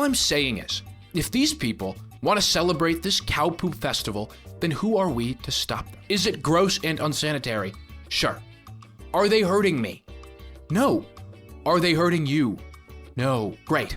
All I'm saying is, if these people want to celebrate this cow poop festival, then who are we to stop them? Is it gross and unsanitary? Sure. Are they hurting me? No. Are they hurting you? No. Great.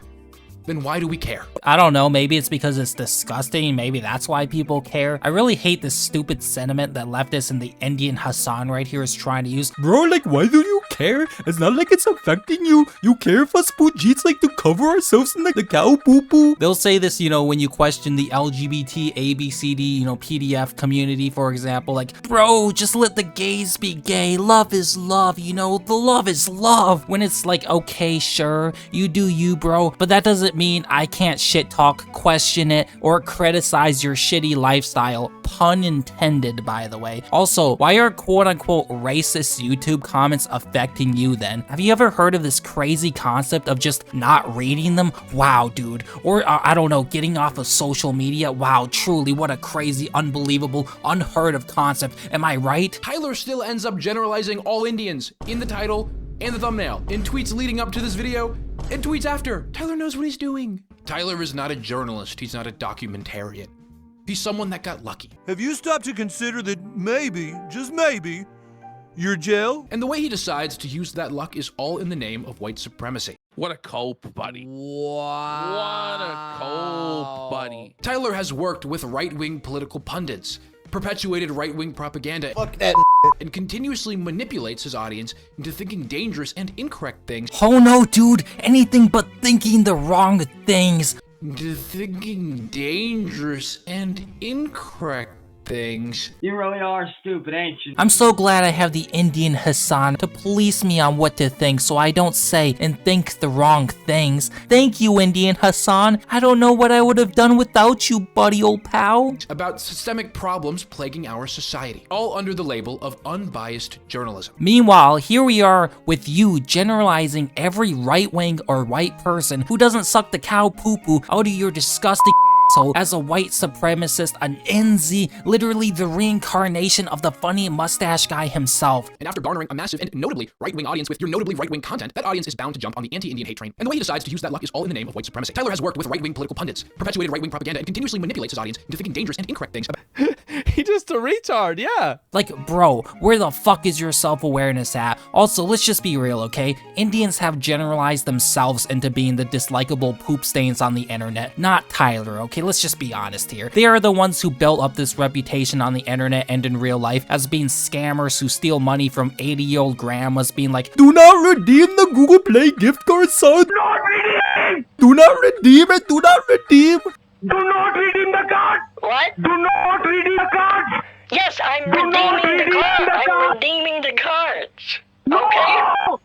Then why do we care? I don't know, maybe it's because it's disgusting, maybe that's why people care. I really hate this stupid sentiment that leftists and the Indian Hasan right here is trying to use. Bro, like, why do you care? It's not like it's affecting you. You care if us Pujiks like to cover ourselves in like the cow poo-poo. They'll say this, you know, when you question the LGBT, ABCD, you know, PDF community, for example, like, bro, just let the gays be gay. Love is love, you know, the love is love. When it's like, okay, sure, you do you, bro, but that doesn't mean I can't shit talk, question it, or criticize your shitty lifestyle. Pun intended, by the way. Also, why are quote-unquote racist YouTube comments affecting you then? Have you ever heard of this crazy concept of just not reading them? Wow, dude. Or, I don't know, getting off of social media? Wow, truly, what a crazy, unbelievable, unheard of concept. Am I right? Tyler still ends up generalizing all Indians in the title and the thumbnail, in tweets leading up to this video, and tweets after. Tyler knows what he's doing. Tyler is not a journalist. He's not a documentarian. He's someone that got lucky. Have you stopped to consider that maybe, just maybe, you're jail? And the way he decides to use that luck is all in the name of white supremacy. What a cope, buddy. Wow. What a cope, buddy. Tyler has worked with right-wing political pundits, perpetuated right-wing propaganda, Fuck that and continuously manipulates his audience into thinking dangerous and incorrect things. Oh no, dude, anything but thinking the wrong things. Into thinking dangerous and incorrect things. You really are stupid, ain't you? I'm so glad I have the Indian Hasan to police me on what to think so I don't say and think the wrong things. Thank you, Indian Hasan. I don't know what I would have done without you, buddy old pal. About systemic problems plaguing our society, all under the label of unbiased journalism. Meanwhile, here we are with you generalizing every right-wing or white person who doesn't suck the cow poo-poo out of your disgusting asshole as a white supremacist, an NZ, literally the reincarnation of the funny mustache guy himself. And after garnering a massive and notably right-wing audience with your notably right-wing content, that audience is bound to jump on the anti-Indian hate train. And the way he decides to use that luck is all in the name of white supremacy. Tyler has worked with right-wing political pundits, perpetuated right-wing propaganda, and continuously manipulates his audience into thinking dangerous and incorrect things. He just a retard, yeah. Like, bro, where the fuck is your self-awareness at? Also, let's just be real, okay? Indians have generalized themselves into being the dislikable poop stains on the internet, not Tyler, okay? Let's just be honest here. They are the ones who built up this reputation on the internet and in real life as being scammers who steal money from 80-year-old grandmas, being like, do not redeem the Google Play gift card, son. Do not redeem! Do not redeem it. Do not redeem. Do not redeem the card! What? Do not redeem the cards! Yes, I'm Do not redeeming the redeem card. the I'm card. redeeming the cards. No! Okay.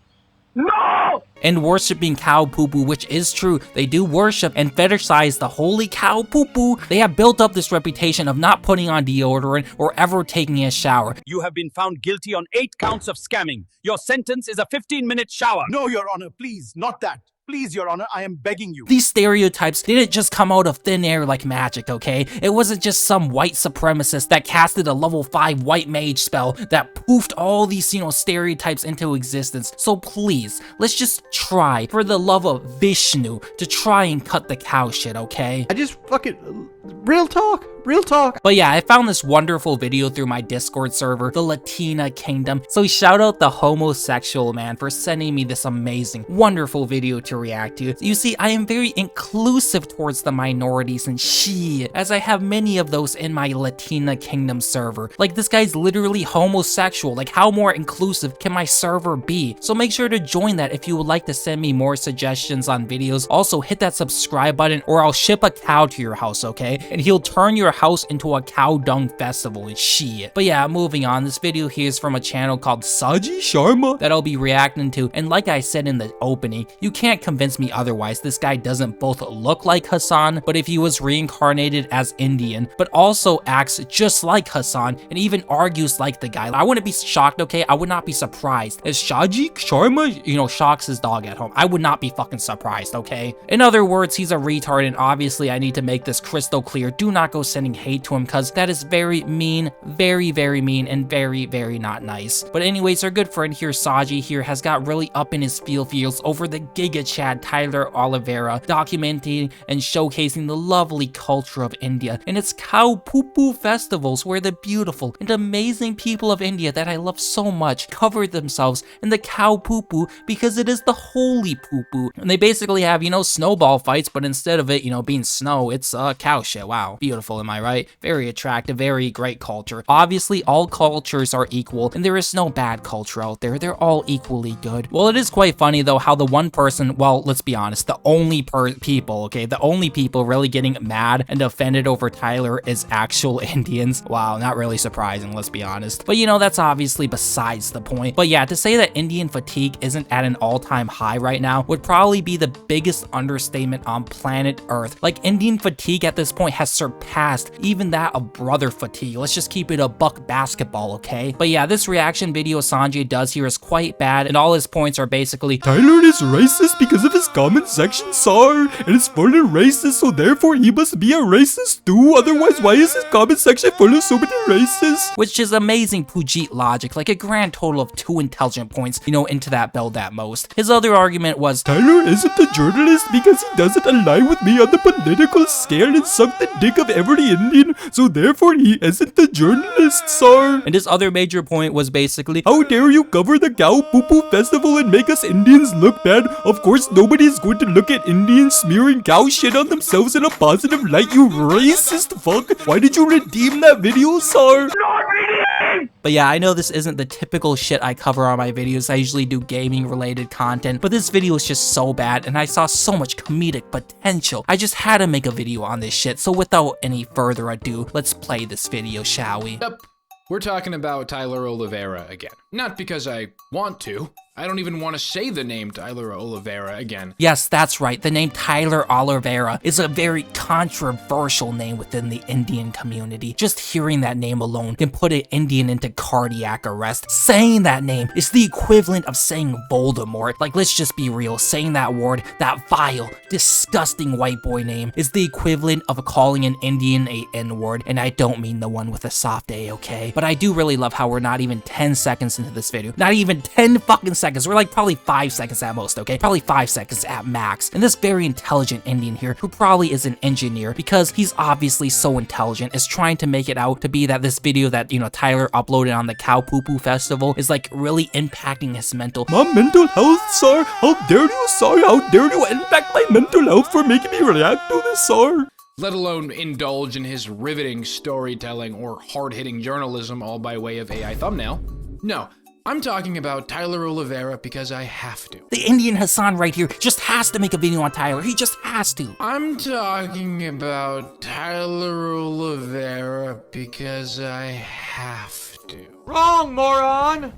No! And worshiping cow poo-poo, which is true. They do worship and fetishize the holy cow poo-poo. They have built up this reputation of not putting on deodorant or ever taking a shower. You have been found guilty on 8 counts of scamming. Your sentence is a 15-minute shower. No, Your Honor, please, not that. Please, Your Honor, I am begging you. These stereotypes didn't just come out of thin air like magic, okay? It wasn't just some white supremacist that casted a level 5 white mage spell that poofed all these, you know, stereotypes into existence. So please, let's just try, for the love of Vishnu, to try and cut the cow shit, okay? I just fucking... Real talk. Real talk. But yeah, I found this wonderful video through my Discord server, the Latina Kingdom. So shout out the homosexual man for sending me this amazing, wonderful video to react to. You see, I am very inclusive towards the minorities and shit, as I have many of those in my Latina Kingdom server. Like, this guy's literally homosexual. Like, how more inclusive can my server be? So make sure to join that if you would like to send me more suggestions on videos. Also, hit that subscribe button or I'll ship a cow to your house, okay? And he'll turn your house into a cow dung festival and shit. But yeah, moving on, this video here is from a channel called Saji Sharma that I'll be reacting to, and like I said in the opening, you can't convince me otherwise. This guy doesn't both look like Hasan, but if he was reincarnated as Indian, but also acts just like Hasan and even argues like the guy. I wouldn't be shocked, okay? I would not be surprised if Saji Sharma, you know, shocks his dog at home. I would not be fucking surprised, okay? In other words, he's a retard, and obviously I need to make this crystal crystal clear. Do not go sending hate to him because that is very mean, very mean, and very not nice. But anyways, our good friend here, Saji here, has got really up in his feels over the Giga Chad Tyler Oliveira, documenting and showcasing the lovely culture of India and its cow poo-poo festivals where the beautiful and amazing people of India that I love so much covered themselves in the cow poo-poo because it is the holy poo-poo. And they basically have, you know, snowball fights, but instead of it, you know, being snow, it's cow shit. Wow. Beautiful, am I right? Very attractive, very great culture. Obviously, all cultures are equal, and there is no bad culture out there. They're all equally good. Well, it is quite funny, though, how the one person, well, let's be honest, the only people, okay, the only people really getting mad and offended over Tyler is actual Indians. Wow, not really surprising, let's be honest. But, you know, that's obviously besides the point. But yeah, to say that Indian fatigue isn't at an all-time high right now would probably be the biggest understatement on planet Earth. Like, Indian fatigue at this point has surpassed even that of brother fatigue. Let's just keep it a buck basketball, okay? But yeah, this reaction video Sanjay does here is quite bad, and all his points are basically, Tyler is racist because of his comment section, sir, and it's full of racist, so therefore he must be a racist too. Otherwise, why is his comment section full of so many racists? which is amazing Pujit logic, like a grand total of 2 intelligent points, you know, into that build at most. His other argument was, Tyler isn't a journalist because he doesn't align with me on the political scale and suck the dick of every Indian, so therefore he isn't a journalist, sir. and his other major point was basically, How dare you cover the cow poo-poo festival and make us Indians look bad? Of course, nobody is going to look at Indians smearing cow shit on themselves in a positive light, you racist fuck. Why did you redeem that video, sir? Not redeem! But yeah, I know this isn't the typical shit I cover on my videos. I usually do gaming related content, but this video is just so bad and I saw so much comedic potential. I just had to make a video on this shit. So without any further ado, let's play this video, shall we? Yep, we're talking about Tyler Oliveira again. Not because I want to. I don't even want to say the name Tyler Oliveira again. Yes, that's right. The name Tyler Oliveira is a very controversial name within the Indian community. Just hearing that name alone can put an Indian into cardiac arrest. Saying that name is the equivalent of saying Voldemort. Like, let's just be real. Saying that word, that vile, disgusting white boy name, is the equivalent of calling an Indian a N-word. And I don't mean the one with a soft A, okay? But I do really love how we're not even 10 seconds into this video. Not even 10 fucking seconds. We're like probably 5 seconds at most, okay? Probably 5 seconds at max. And this very intelligent Indian here, who probably is an engineer because he's obviously so intelligent, is trying to make it out to be that this video that, you know, Tyler uploaded on the cow poo-poo festival is like really impacting his mental. My mental health, sir? How dare you, sir? How dare you impact my mental health for making me react to this, sir? Let alone indulge in his riveting storytelling or hard-hitting journalism all by way of AI thumbnail. No, I'm talking about Tyler Oliveira because I have to. The Indian Hasan right here just has to make a video on Tyler. He just has to. I'm talking about Tyler Oliveira because I have to. Wrong, moron!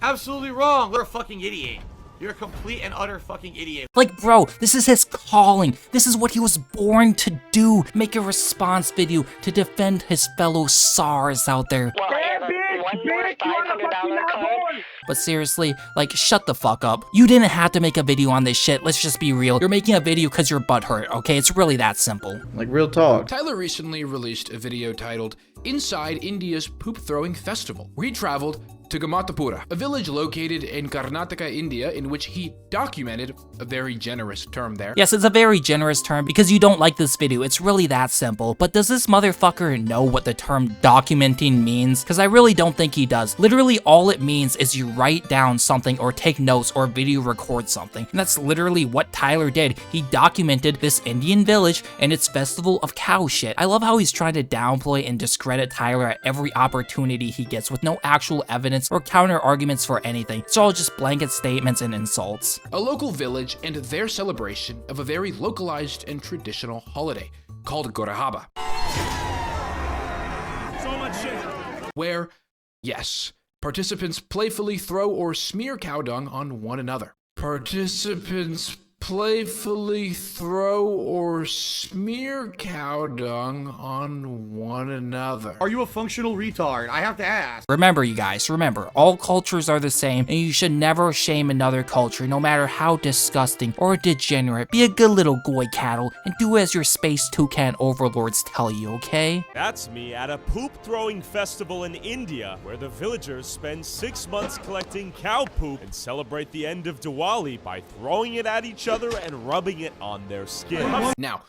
Absolutely wrong. You're a fucking idiot. You're a complete and utter fucking idiot. Like, bro, this is his calling. This is what he was born to do. Make a response video to defend his fellow SARS out there. Well, I have one more $500 card. But seriously, like, shut the fuck up. You didn't have to make a video on this shit. Let's just be real. You're making a video because your butt hurt, okay? It's really that simple. Like, real talk. Tyler recently released a video titled Inside India's Poop Throwing Festival, where he traveled to Gamatapura, a village located in Karnataka, India, in which he documented, a very generous term there. Yes, it's a very generous term because you don't like this video. It's really that simple. But does this motherfucker know what the term documenting means? Because I really don't think he does. Literally all it means is you write down something or take notes or video record something. And that's literally what Tyler did. He documented this Indian village and its festival of cow shit. I love how he's trying to downplay and discredit Tyler at every opportunity he gets with no actual evidence or counter arguments for anything. It's all just blanket statements and insults. A local village and their celebration of a very localized and traditional holiday called Gorahaba. So much shit. Where, yes, participants playfully throw or smear cow dung on one another. Participants playfully throw or smear cow dung on one another. Are you a functional retard? I have to ask. Remember, you guys, remember, all cultures are the same, and you should never shame another culture, no matter how disgusting or degenerate. Be a good little goy cattle, and do as your space toucan overlords tell you, okay? That's me at a poop-throwing festival in India, where the villagers spend 6 months collecting cow poop and celebrate the end of Diwali by throwing it at each other and rubbing it on their skin. Now,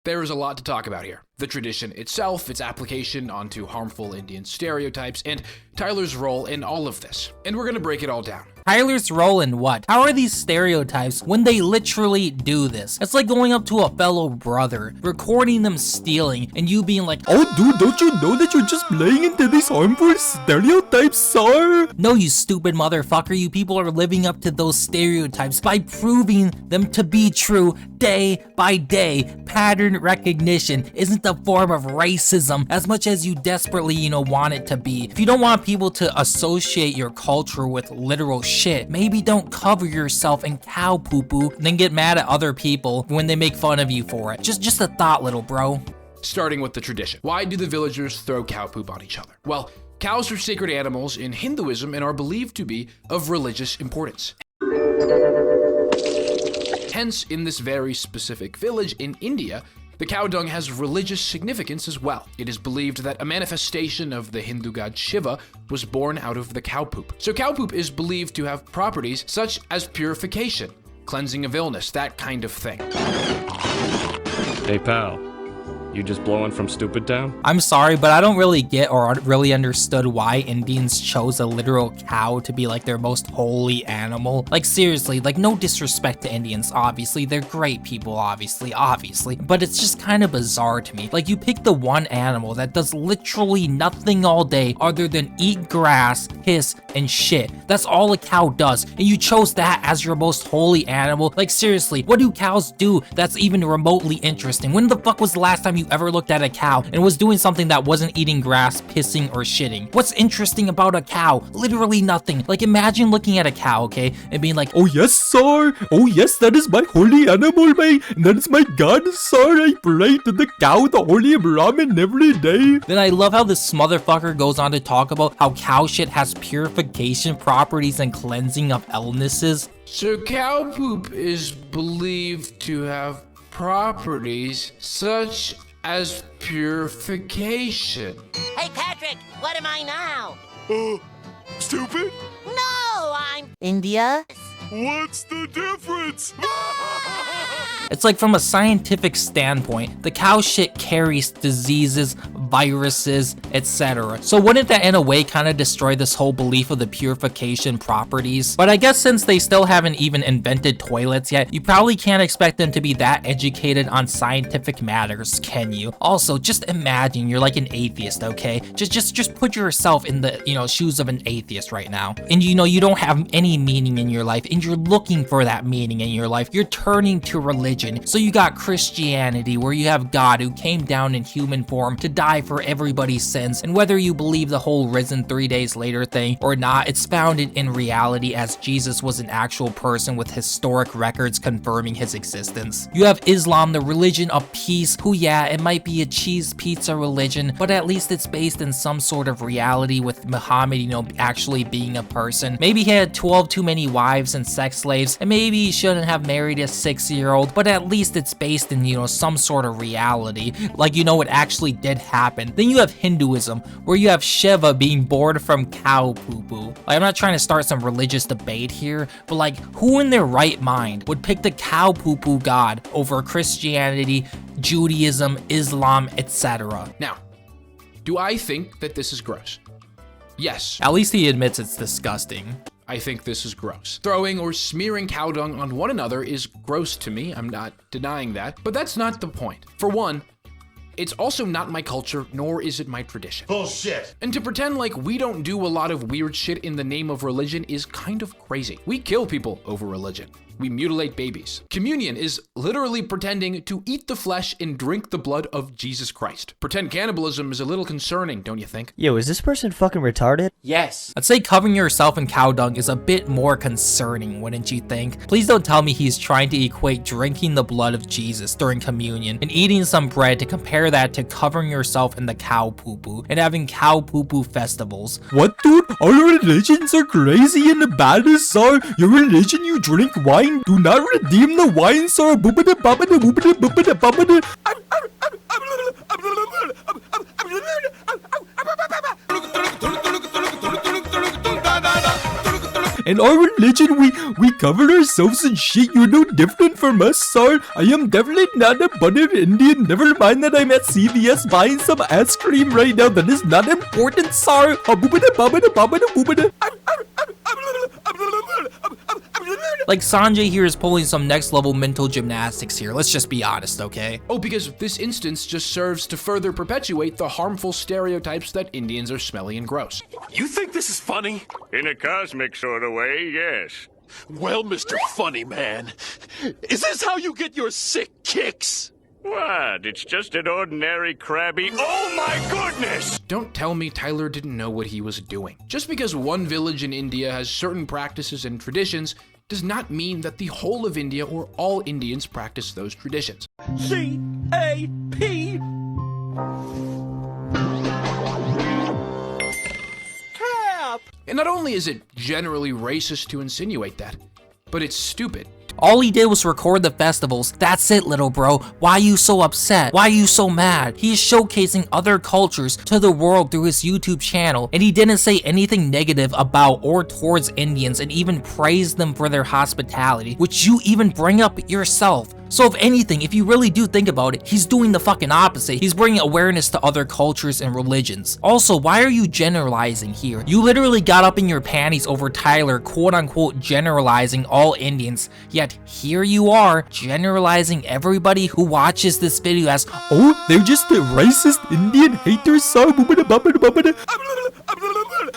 there is a lot to talk about here. The tradition itself, its application onto harmful Indian stereotypes, and Tyler's role in all of this. And we're gonna break it all down. Tyler's role in what? How are these stereotypes when they literally do this? It's like going up to a fellow brother, recording them stealing, and you being like, Oh dude, don't you know that you're just playing into these harmful stereotypes, sir? no, you stupid motherfucker, you people are living up to those stereotypes by proving them to be true day by day. Pattern recognition isn't a form of racism as much as you desperately, want it to be. If you don't want people to associate your culture with literal shit, maybe don't cover yourself in cow poo-poo, then get mad at other people when they make fun of you for it. Just a thought, little bro. Starting with the tradition. Why do the villagers throw cow poop on each other? Well, cows are sacred animals in Hinduism and are believed to be of religious importance. Hence, in this very specific village in India, the cow dung has religious significance as well. It is believed that a manifestation of the Hindu god Shiva was born out of the cow poop. So cow poop is believed to have properties such as purification, cleansing of illness, that kind of thing. Hey pal, you just blowing from Stupid Town? I'm sorry, but I don't really get or really understood why Indians chose a literal cow to be like their most holy animal. Like seriously, like no disrespect to Indians, obviously, they're great people, obviously, but it's just kind of bizarre to me. Like you pick the one animal that does literally nothing all day other than eat grass, piss, and shit. That's all a cow does, and you chose that as your most holy animal? Like seriously, what do cows do that's even remotely interesting? When the fuck was the last time you ever looked at a cow and was doing something that wasn't eating grass, pissing, or shitting? What's interesting about a cow? Literally nothing. Like imagine looking at a cow, okay, and being like, Oh yes, sir. Oh yes, that is my holy animal, mate. That is my god, sir. I pray to the cow, the holy Brahmin, every day. Then I love how this motherfucker goes on to talk about how cow shit has purification properties and cleansing of illnesses. So cow poop is believed to have properties such as purification. Hey, Patrick, what am I now? Stupid? No, I'm India. What's the difference? It's like from a scientific standpoint, the cow shit carries diseases, viruses, etc. So wouldn't that in a way kind of destroy this whole belief of the purification properties? But I guess since they still haven't even invented toilets yet, you probably can't expect them to be that educated on scientific matters, can you? Also, just imagine you're like an atheist, okay? Just put yourself in the, shoes of an atheist right now. And you don't have any meaning in your life, and you're looking for that meaning in your life. You're turning to religion. So you got Christianity, where you have God who came down in human form to die for everybody's sins, and whether you believe the whole risen 3 days later thing or not, it's founded in reality as Jesus was an actual person with historic records confirming his existence. You have Islam, the religion of peace, who it might be a cheese pizza religion, but at least it's based in some sort of reality with Muhammad, actually being a person. Maybe he had 12 too many wives and sex slaves, and maybe he shouldn't have married a 6-year-old, but at least it's based in, some sort of reality. Like, it actually did happen. Then you have Hinduism, where you have Shiva being born from cow poo-poo. Like, I'm not trying to start some religious debate here, but like, who in their right mind would pick the cow poo-poo god over Christianity, Judaism, Islam, etc.? Now, do I think that this is gross? Yes. At least he admits it's disgusting. I think this is gross. Throwing or smearing cow dung on one another is gross to me. I'm not denying that, but that's not the point. For one, it's also not my culture, nor is it my tradition. Bullshit. And to pretend like we don't do a lot of weird shit in the name of religion is kind of crazy. We kill people over religion. We mutilate babies. Communion is literally pretending to eat the flesh and drink the blood of Jesus Christ. Pretend cannibalism is a little concerning, don't you think? Yo, is this person fucking retarded? Yes. I'd say covering yourself in cow dung is a bit more concerning, wouldn't you think? Please don't tell me he's trying to equate drinking the blood of Jesus during communion and eating some bread to compare that to covering yourself in the cow poo-poo and having cow poo-poo festivals. What, dude? All religions are crazy and the baddest are your religion. You drink wine. Do not redeem the wine, sir. Boopity boopity boopity boopity boopity. In our religion, we cover ourselves in shit. You're no different from us, sir. I am definitely not a buttered Indian. Never mind that I'm at CVS buying some ice cream right now. That is not important, sir. Like Sanjay here is pulling some next level mental gymnastics here. Let's just be honest, okay? Oh, because this instance just serves to further perpetuate the harmful stereotypes that Indians are smelly and gross. You think this is funny? In a cosmic sort of way, yes. Well, Mr. Funny Man, is this how you get your sick kicks? What? It's just an ordinary crabby. Oh my goodness! Don't tell me Tyler didn't know what he was doing. Just because one village in India has certain practices and traditions does not mean that the whole of India or all Indians practice those traditions. C-A-P. Cap! And not only is it generally racist to insinuate that, but it's stupid. All he did was record the festivals. That's it, little bro. Why are you so upset? Why are you so mad? He's showcasing other cultures to the world through his YouTube channel, and he didn't say anything negative about or towards Indians and even praise them for their hospitality, which you even bring up yourself. So if anything, if you really do think about it, he's doing the fucking opposite. He's bringing awareness to other cultures and religions. Also, why are you generalizing here? You literally got up in your panties over Tyler quote-unquote generalizing all Indians, yet here you are generalizing everybody who watches this video as, oh, they're just the racist Indian haters, sir.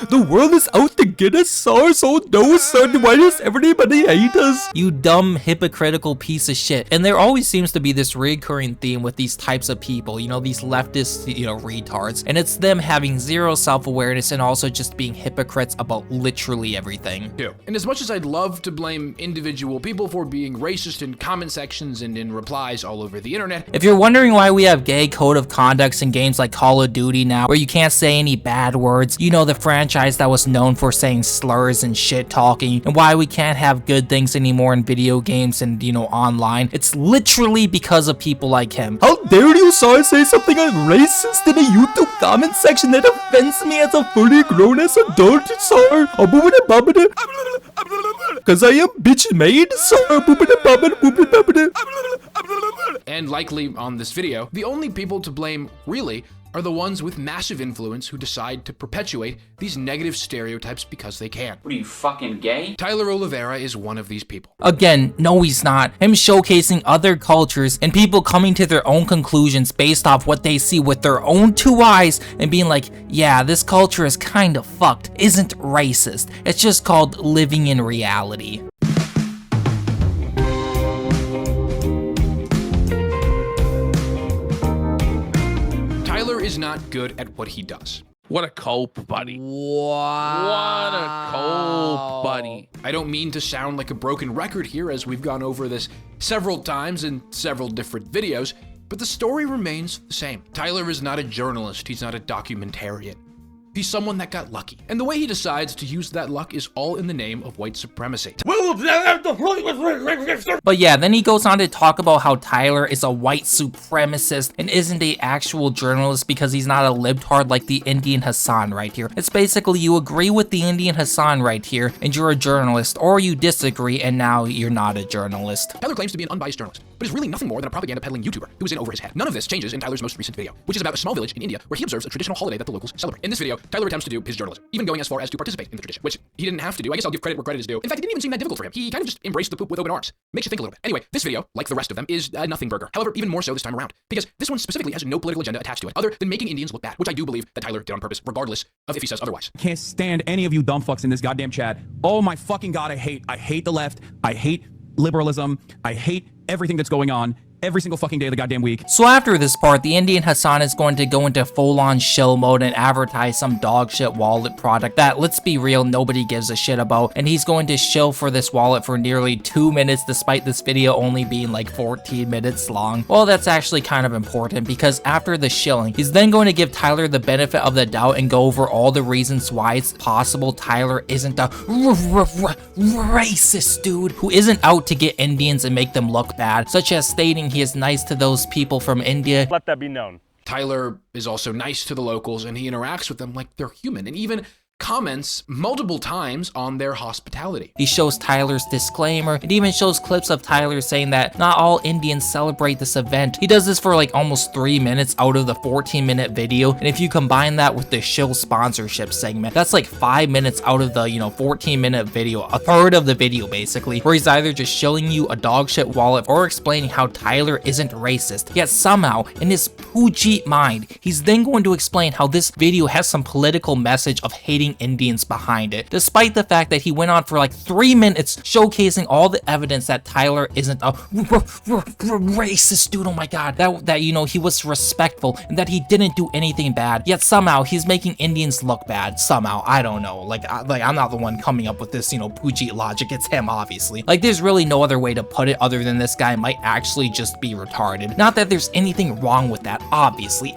The world is out to get us, sir. So no, sir. Why does everybody hate us? You dumb, hypocritical piece of shit. And there always seems to be this recurring theme with these types of people, you know, these leftist, retards. And it's them having zero self-awareness and also just being hypocrites about literally everything. And as much as I'd love to blame individual people for being racist in comment sections and in replies all over the internet, if you're wondering why we have gay code of conducts in games like Call of Duty now, where you can't say any bad words, you know, the franchise that was known for saying slurs and shit talking, and why we can't have good things anymore in video games and, online, it's literally because of people like him. How dare you, sir, say something racist in a YouTube comment section that offends me as a fully grown-ass adult, sir? Cause I am bitch made, sir. And likely on this video, the only people to blame, really, are the ones with massive influence who decide to perpetuate these negative stereotypes because they can. What are you, fucking gay? Tyler Oliveira is one of these people. Again, no he's not. Him showcasing other cultures and people coming to their own conclusions based off what they see with their own two eyes and being like, yeah, this culture is kind of fucked, isn't racist. It's just called living in reality. Tyler is not good at what he does. What a cope, buddy. Wow. What a cope, buddy. I don't mean to sound like a broken record here, as we've gone over this several times in several different videos, but the story remains the same. Tyler is not a journalist. He's not a documentarian. He's someone that got lucky. And the way he decides to use that luck is all in the name of white supremacy. But yeah, then he goes on to talk about how Tyler is a white supremacist and isn't an actual journalist because he's not a libtard like the Indian Hasan right here. It's basically you agree with the Indian Hasan right here and you're a journalist, or you disagree and now you're not a journalist. Tyler claims to be an unbiased journalist, but is really nothing more than a propaganda peddling YouTuber who is in over his head. None of this changes in Tyler's most recent video, which is about a small village in India where he observes a traditional holiday that the locals celebrate. In this video, Tyler attempts to do his journalism, even going as far as to participate in the tradition, which he didn't have to do. I guess I'll give credit where credit is due. In fact, it didn't even seem that difficult for him. He kind of just embraced the poop with open arms. Makes you think a little bit. Anyway, this video, like the rest of them, is a nothing burger. However, even more so this time around, because this one specifically has no political agenda attached to it, other than making Indians look bad, which I do believe that Tyler did on purpose, regardless of if he says otherwise. Can't stand any of you dumb fucks in this goddamn chat. Oh my fucking god, I hate the left. I hate liberalism. I hate everything that's going on every single fucking day of the goddamn week. So after this part, the Indian Hasan is going to go into full-on shill mode and advertise some dog shit wallet product that, let's be real, nobody gives a shit about, and he's going to shill for this wallet for nearly 2 minutes despite this video only being like 14 minutes long. Well, that's actually kind of important because after the shilling, he's then going to give Tyler the benefit of the doubt and go over all the reasons why it's possible Tyler isn't a racist dude who isn't out to get Indians and make them look bad, such as stating he is nice to those people from India. Let that be known. Tyler is also nice to the locals and he interacts with them like they're human and even comments multiple times on their hospitality. He shows Tyler's disclaimer. It even shows clips of Tyler saying that not all Indians celebrate this event. He does this for like almost 3 minutes out of the 14-minute video, and if you combine that with the shill sponsorship segment, that's like 5 minutes out of the 14-minute video, a third of the video basically, where he's either just shilling you a dog shit wallet or explaining how Tyler isn't racist. Yet somehow, in his Pujit mind, he's then going to explain how this video has some political message of hating Indians behind it, despite the fact that he went on for like 3 minutes showcasing all the evidence that Tyler isn't a racist dude. Oh my god, that he was respectful and that he didn't do anything bad. Yet somehow he's making Indians look bad. Somehow, I don't know. Like I'm not the one coming up with this Pujit logic. It's him, obviously. Like there's really no other way to put it other than this guy might actually just be retarded. Not that there's anything wrong with that. Obviously,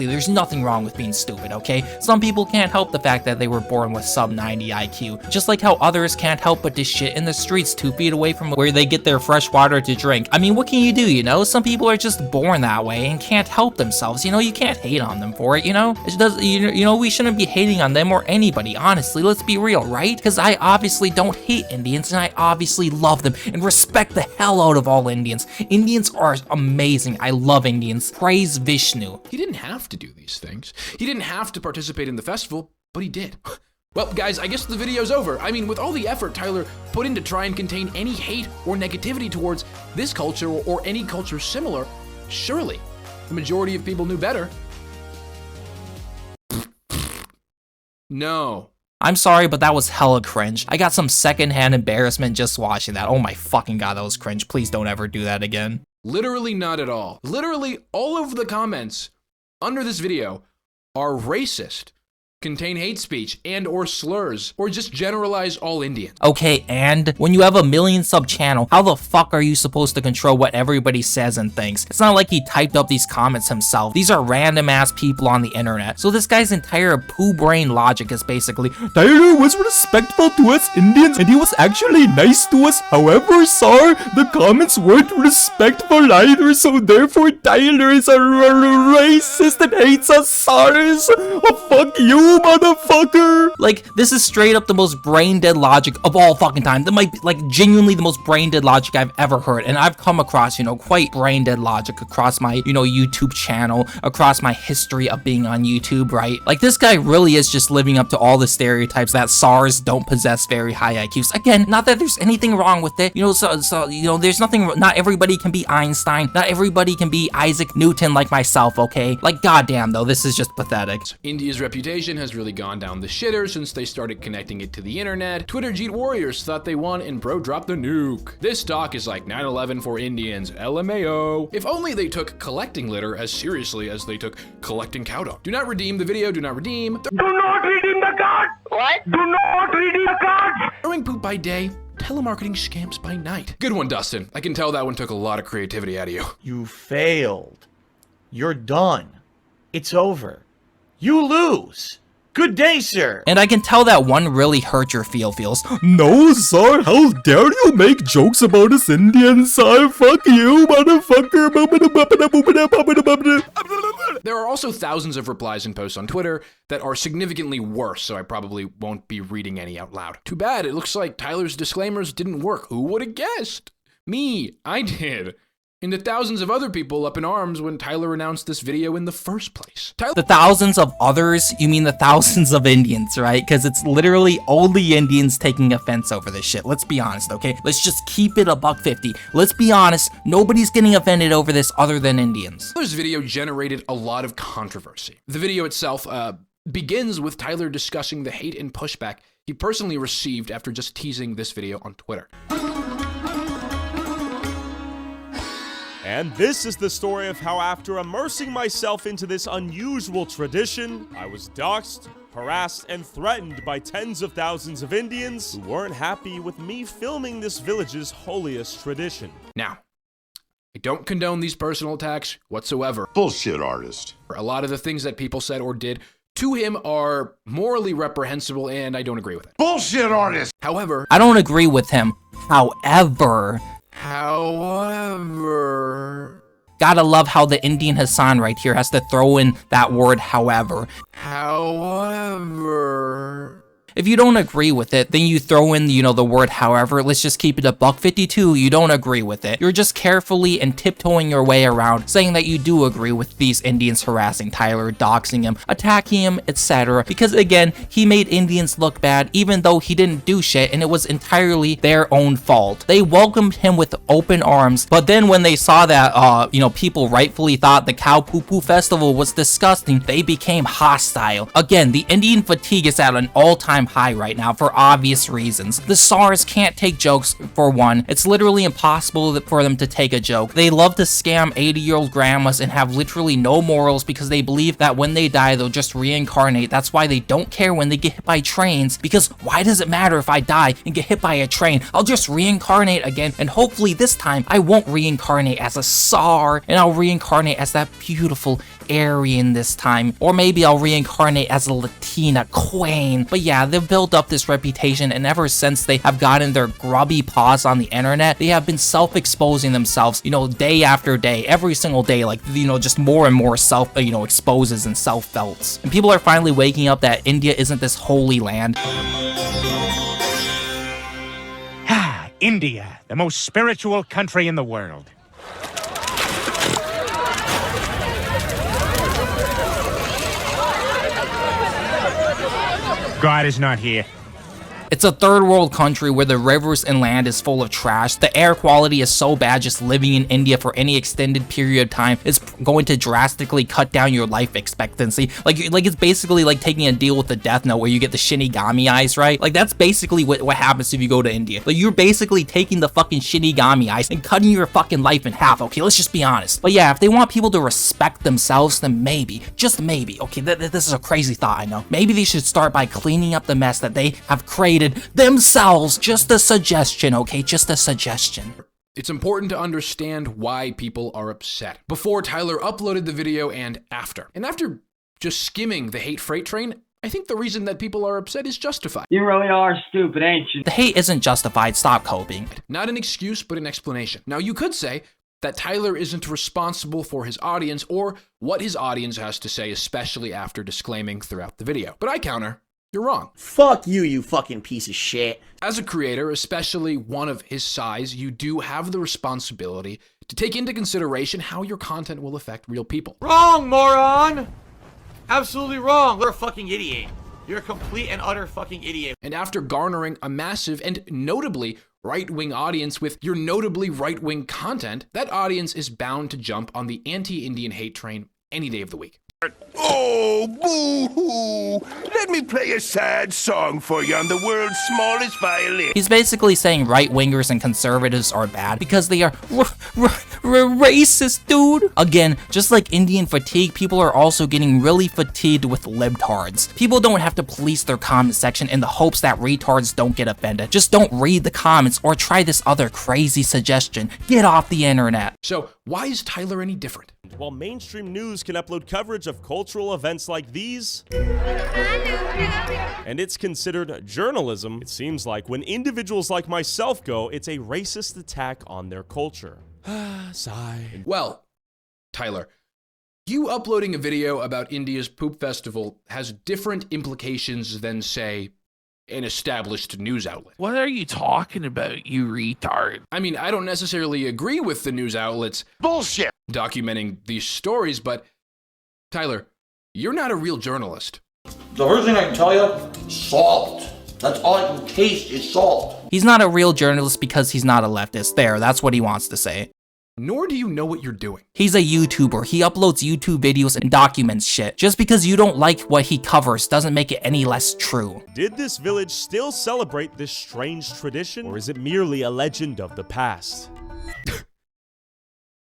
there's nothing wrong with being stupid. Okay, some people can't help the fact that they were born with sub 90 IQ, just like how others can't help but to shit in the streets 2 feet away from where they get their fresh water to drink. I mean, what can you do, Some people are just born that way and can't help themselves, you can't hate on them for it, It does, we shouldn't be hating on them or anybody, honestly, let's be real, right? Because I obviously don't hate Indians and I obviously love them and respect the hell out of all Indians. Indians are amazing. I love Indians. Praise Vishnu. He didn't have to do these things. He didn't have to participate in the festival, but he did. Well, guys, I guess the video's over. I mean, with all the effort Tyler put in to try and contain any hate or negativity towards this culture or any culture similar, surely the majority of people knew better. No. I'm sorry, but that was hella cringe. I got some secondhand embarrassment just watching that. Oh my fucking god, that was cringe. Please don't ever do that again. Literally not at all. Literally all of the comments under this video are racist, contain hate speech and or slurs, or just generalize all Indians. Okay, and when you have a 1 million sub channel, how the fuck are you supposed to control what everybody says and thinks? It's not like he typed up these comments himself. These are random ass people on the internet. So this guy's entire poo brain logic is basically, Tyler was respectful to us Indians and he was actually nice to us. However, sir, the comments weren't respectful either, so therefore Tyler is a racist and hates us, sirs. Oh, fuck you, motherfucker. Like, this is straight up the most brain dead logic of all fucking time. That might be like genuinely the most brain dead logic I've ever heard, and I've come across quite brain dead logic across my YouTube channel, across my history of being on YouTube, right? Like, this guy really is just living up to all the stereotypes that SARS don't possess very high IQs. Again, not that there's anything wrong with it, there's nothing. Not everybody can be Einstein, not everybody can be Isaac Newton like myself, okay? Like, goddamn though, this is just pathetic. India's reputation has really gone down the shitter since they started connecting it to the internet. Twitter Jeet Warriors thought they won and bro dropped the nuke. This talk is like 9/11 for Indians, LMAO. If only they took collecting litter as seriously as they took collecting cow dung. Do not redeem the video, do not redeem. Do not redeem the card! What? Do not redeem the card! Throwing poop by day, telemarketing scams by night. Good one, Dustin. I can tell that one took a lot of creativity out of you. You failed. You're done. It's over. You lose. Good day, sir. And I can tell that one really hurt your feels. No, sir, how dare you make jokes about us Indians, sir? Fuck you, motherfucker. There are also thousands of replies and posts on Twitter that are significantly worse, so I probably won't be reading any out loud. Too bad, it looks like Tyler's disclaimers didn't work. Who would have guessed? Me, I did. And the thousands of other people up in arms when Tyler announced this video in the first place. The thousands of others? You mean the thousands of Indians, right? Because it's literally only Indians taking offense over this shit. Let's be honest, okay? Let's just keep it $1.50. Let's be honest, nobody's getting offended over this other than Indians. Tyler's video generated a lot of controversy. The video itself begins with Tyler discussing the hate and pushback he personally received after just teasing this video on Twitter. And this is the story of how after immersing myself into this unusual tradition, I was doxxed, harassed, and threatened by tens of thousands of Indians who weren't happy with me filming this village's holiest tradition. Now, I don't condone these personal attacks whatsoever. Bullshit artist. A lot of the things that people said or did to him are morally reprehensible, and I don't agree with it. Bullshit artist! However, I don't agree with him. However, gotta love how the Indian Hasan right here has to throw in that word however. If you don't agree with it, then you throw in, the word however. Let's just keep it a $1.52. You don't agree with it. You're just carefully and tiptoeing your way around saying that you do agree with these Indians harassing Tyler, doxing him, attacking him, etc. Because again, he made Indians look bad even though he didn't do shit and it was entirely their own fault. They welcomed him with open arms, but then when they saw that, people rightfully thought the Cow Poo Poo Festival was disgusting, they became hostile. Again, the Indian fatigue is at an all-time high right now for obvious reasons. The SARS can't take jokes for one. It's literally impossible for them to take a joke. They love to scam 80-year-old grandmas and have literally no morals because they believe that when they die they'll just reincarnate. That's why they don't care when they get hit by trains, because why does it matter if I die and get hit by a train? I'll just reincarnate again, and hopefully this time I won't reincarnate as a SAR and I'll reincarnate as that beautiful Aryan this time, or maybe I'll reincarnate as a Latina queen. But yeah, they've built up this reputation, and ever since they have gotten their grubby paws on the internet, they have been self-exposing themselves, day after day, every single day, like, just more and more exposes and self-felts. And people are finally waking up that India isn't this holy land. India, the most spiritual country in the world. God is not here. It's a third world country where the rivers and land is full of trash. The air quality is so bad just living in India for any extended period of time is going to drastically cut down your life expectancy. Like it's basically like taking a deal with the Death Note where you get the Shinigami eyes, right? Like that's basically what happens if you go to India. Like you're basically taking the fucking Shinigami eyes and cutting your fucking life in half, okay? Let's just be honest. But yeah, if they want people to respect themselves, then maybe, just maybe, okay, this is a crazy thought, I know. Maybe they should start by cleaning up the mess that they have created themselves. Just a suggestion, okay? Just a suggestion. It's important to understand why people are upset. Before Tyler uploaded the video and after. And after just skimming the hate freight train, I think the reason that people are upset is justified. You really are stupid, ain't you? The hate isn't justified. Stop coping. Not an excuse, but an explanation. Now, you could say that Tyler isn't responsible for his audience or what his audience has to say, especially after disclaiming throughout the video. But I counter, you're wrong. Fuck you, you fucking piece of shit. As a creator, especially one of his size, you do have the responsibility to take into consideration how your content will affect real people. Wrong, moron! Absolutely wrong. You're a fucking idiot. You're a complete and utter fucking idiot. And after garnering a massive and notably right-wing audience with your notably right-wing content, that audience is bound to jump on the anti-Indian hate train any day of the week. Oh, boo-hoo! Let me play a sad song for you on the world's smallest violin. He's basically saying right-wingers and conservatives are bad because they are racist, dude. Again, just like Indian fatigue, people are also getting really fatigued with libtards. People don't have to police their comment section in the hopes that retards don't get offended. Just don't read the comments or try this other crazy suggestion. Get off the internet. So, why is Tyler any different? While mainstream news can upload coverage of cultural events like these, and it's considered journalism, it seems like when individuals like myself go, it's a racist attack on their culture. Sigh. Well, Tyler, you uploading a video about India's Poop Festival has different implications than, say, an established news outlet. What are you talking about, you retard? I mean, I don't necessarily agree with the news outlets bullshit documenting these stories, but Tyler, you're not a real journalist. The first thing I can tell you, salt. That's all I can taste is salt. He's not a real journalist because he's not a leftist. There, that's what he wants to say. Nor do you know what you're doing. He's a YouTuber. He uploads YouTube videos and documents shit. Just because you don't like what he covers doesn't make it any less true. Did this village still celebrate this strange tradition, or is it merely a legend of the past?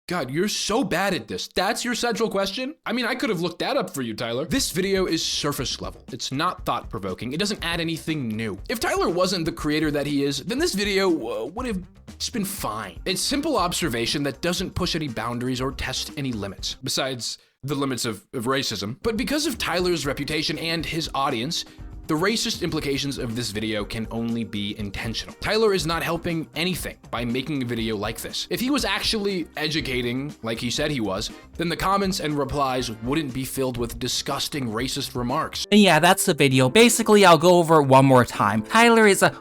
God, you're so bad at this. That's your central question? I mean, I could have looked that up for you, Tyler. This video is surface level. It's not thought-provoking. It doesn't add anything new. If Tyler wasn't the creator that he is, then this video would have just been fine. It's simple observation that doesn't push any boundaries or test any limits, besides the limits of racism. But because of Tyler's reputation and his audience, the racist implications of this video can only be intentional. Tyler is not helping anything by making a video like this. If he was actually educating, like he said he was, then the comments and replies wouldn't be filled with disgusting racist remarks. And yeah, that's the video. Basically, I'll go over it one more time. Tyler is a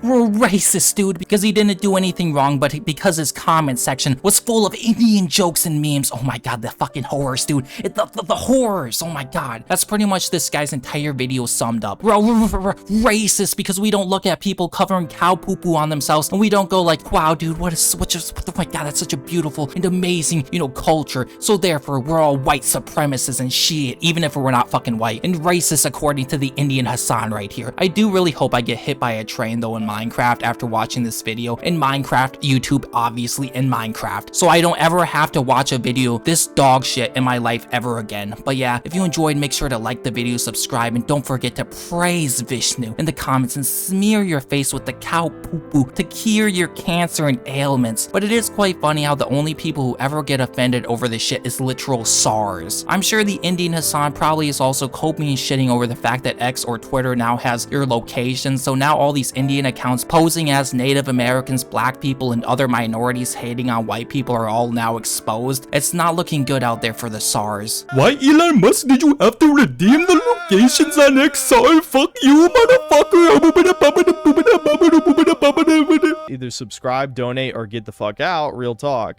racist dude because he didn't do anything wrong, but because his comment section was full of Indian jokes and memes. Oh my god, the fucking horrors, dude. The horrors. Oh my god. That's pretty much this guy's entire video summed up. We're racist because we don't look at people covering cow poo-poo on themselves and we don't go like, wow, dude, oh my god, that's such a beautiful and amazing, culture. So therefore, we're all white supremacists and shit, even if we're not fucking white. And racist according to the Indian Hasan right here. I do really hope I get hit by a train though in Minecraft after watching this video. In Minecraft, YouTube, obviously in Minecraft. So I don't ever have to watch a video this dog shit in my life ever again. But yeah, if you enjoyed, make sure to like the video, subscribe, and don't forget to praise Vishnu in the comments and smear your face with the cow poo-poo to cure your cancer and ailments. But it is quite funny how the only people who ever get offended over this shit is literal SARS. I'm sure the Indian Hasan probably is also coping and shitting over the fact that X or Twitter now has your location, so now all these Indian accounts posing as Native Americans, black people, and other minorities hating on white people are all now exposed. It's not looking good out there for the SARS. Why, Elon Musk, did you have to redeem the locations on X? Fuck you, motherfucker. Either subscribe, donate, or get the fuck out. Real talk.